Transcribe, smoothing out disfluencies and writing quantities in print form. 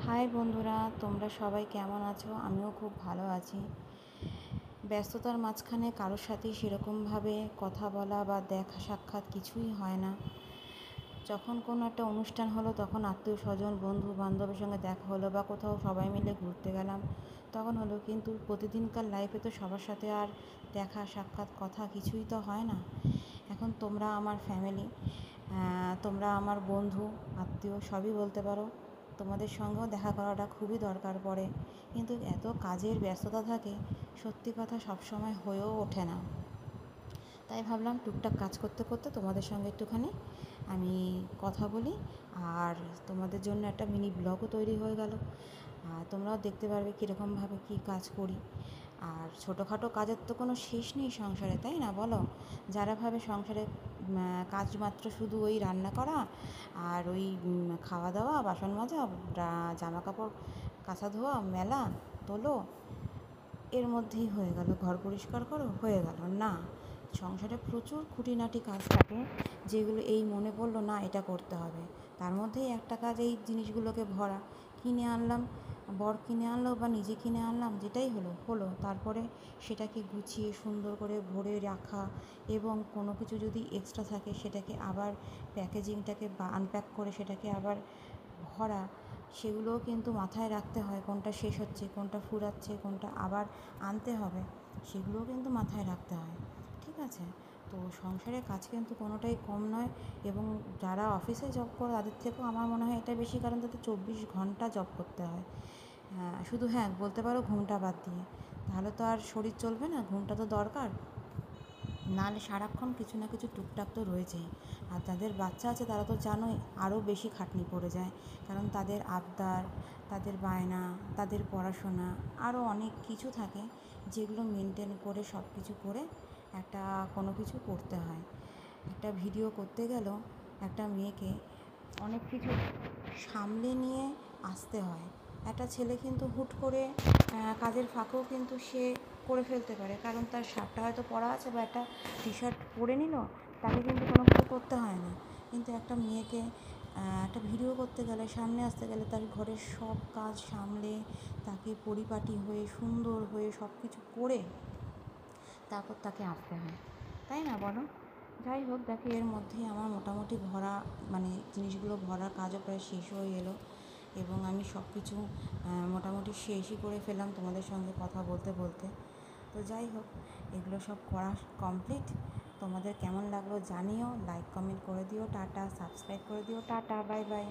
High বন্ধুরা, তোমরা সবাই কেমন আছো? আমিও খুব ভালো আছি। ব্যস্ততার মাঝখানে কারোর সাথেই সেরকমভাবে কথা বলা বা দেখা সাক্ষাৎ কিছুই হয় না। যখন কোনো একটা অনুষ্ঠান হলো তখন আত্মীয় স্বজন বন্ধু বান্ধবের সঙ্গে দেখা হলো বা কোথাও সবাই মিলে ঘুরতে গেলাম তখন হলো, কিন্তু প্রতিদিনকার লাইফে তো সবার সাথে আর দেখা সাক্ষাৎ কথা কিছুই তো হয় না। এখন তোমরা আমার ফ্যামিলি, তোমরা আমার বন্ধু আত্মীয় সবই বলতে পারো। তোমাদের সঙ্গেও দেখা করাটা খুবই দরকার পড়ে, কিন্তু এত কাজের ব্যস্ততা থাকে, সত্যি কথা সবসময় হয়েও ওঠে না। তাই ভাবলাম টুকটাক কাজ করতে করতে তোমাদের সঙ্গে একটুখানি আমি কথা বলি, আর তোমাদের জন্য একটা মিনি ব্লগও তৈরি হয়ে গেল। তোমরাও দেখতে পারবে কীরকমভাবে কী কাজ করি। আর ছোটোখাটো কাজের তো কোনো শেষ নেই সংসারে, তাই না বলো? যারা ভাবে সংসারে কাজ মাত্র শুধু ওই রান্না করা আর ওই খাওয়া দাওয়া, বাসন মাজা, জামা কাপড় কাচা ধোয়া, মেলা, তোলো, এর মধ্যেই হয়ে গেল, ঘর পরিষ্কার করো হয়ে গেল না। সংসারে প্রচুর খুঁটিনাটি কাজ থাকে, যেগুলো এই মনে পড়লো না এটা করতে হবে, তার মধ্যেই একটা কাজ এই জিনিসগুলোকে ভরা। কিনে আনলাম, বর কিনে আনলো বা নিজে কিনে আনলাম, যেটাই হলো তারপরে সেটাকে গুছিয়ে সুন্দর করে ভরে রাখা, এবং কোনো কিছু যদি এক্সট্রা থাকে সেটাকে আবার প্যাকেজিংটাকে বা আনপ্যাক করে সেটাকে আবার ভরা। সেগুলোও কিন্তু মাথায় রাখতে হয়, কোনটা শেষ হচ্ছে, কোনটা ফুরাচ্ছে, কোনটা আবার আনতে হবে, সেগুলোও কিন্তু মাথায় রাখতে হয়। ঠিক আছে? তো সংসারের কাজ কিন্তু কোনোটাই কম নয়, এবং যারা অফিসে জব করে তাদের থেকেও আমার মনে হয় এটা বেশি, কারণ তাদের 24 ঘন্টা জব করতে হয়। শুধু বলতে পারো ঘুমটা বাদ দিয়ে, তাহলে তো আর শরীর চলবে না, ঘুমটা তো দরকার। নাহলে সারাক্ষণ কিছু না কিছু টুকটাক তো রয়েছেই। আর যাদের বাচ্চা আছে তারা তো জানোই আরও বেশি খাটনি পড়ে যায়, কারণ তাদের আবদার, তাদের বায়না, তাদের পড়াশোনা, আরও অনেক কিছু থাকে, যেগুলো মেনটেন করে সব কিছু করে একটা কোনো কিছু করতে হয়। একটা ভিডিও করতে গেলেও একটা মেয়েকে অনেক কিছু সামলে নিয়ে আসতে হয়। একটা ছেলে কিন্তু হুট করে কাজের ফাঁকেও কিন্তু সে করে ফেলতে পারে, কারণ তার শার্টটা হয়তো পরা আছে বা একটা টি শার্ট পরে নিল, তাকে কিন্তু কোনো কিছু করতে হয় না। কিন্তু একটা মেয়েকে একটা ভিডিও করতে গেলে, সামনে আসতে গেলে, তার ঘরের সব কাজ সামলে তাকে পরিপাটি হয়ে সুন্দর হয়ে সব কিছু করে তারপর তাকে আসতে হয়, তাই না বলো? যাই হোক, দেখো এর মধ্যেই আমার মোটামুটি ভরা, মানে জিনিসগুলো ভরার কাজও প্রায় শেষ হয়ে এলো, এবং আমি সব কিছু মোটামুটি শেষই করে ফেললাম তোমাদের সঙ্গে কথা বলতে বলতে। তো যাই হোক, এগুলো সব করা কমপ্লিট। তোমাদের কেমন লাগলো জানিও, লাইক কমেন্ট করে দিও, টাটা, সাবস্ক্রাইব করে দিও, টাটা, বাই বাই।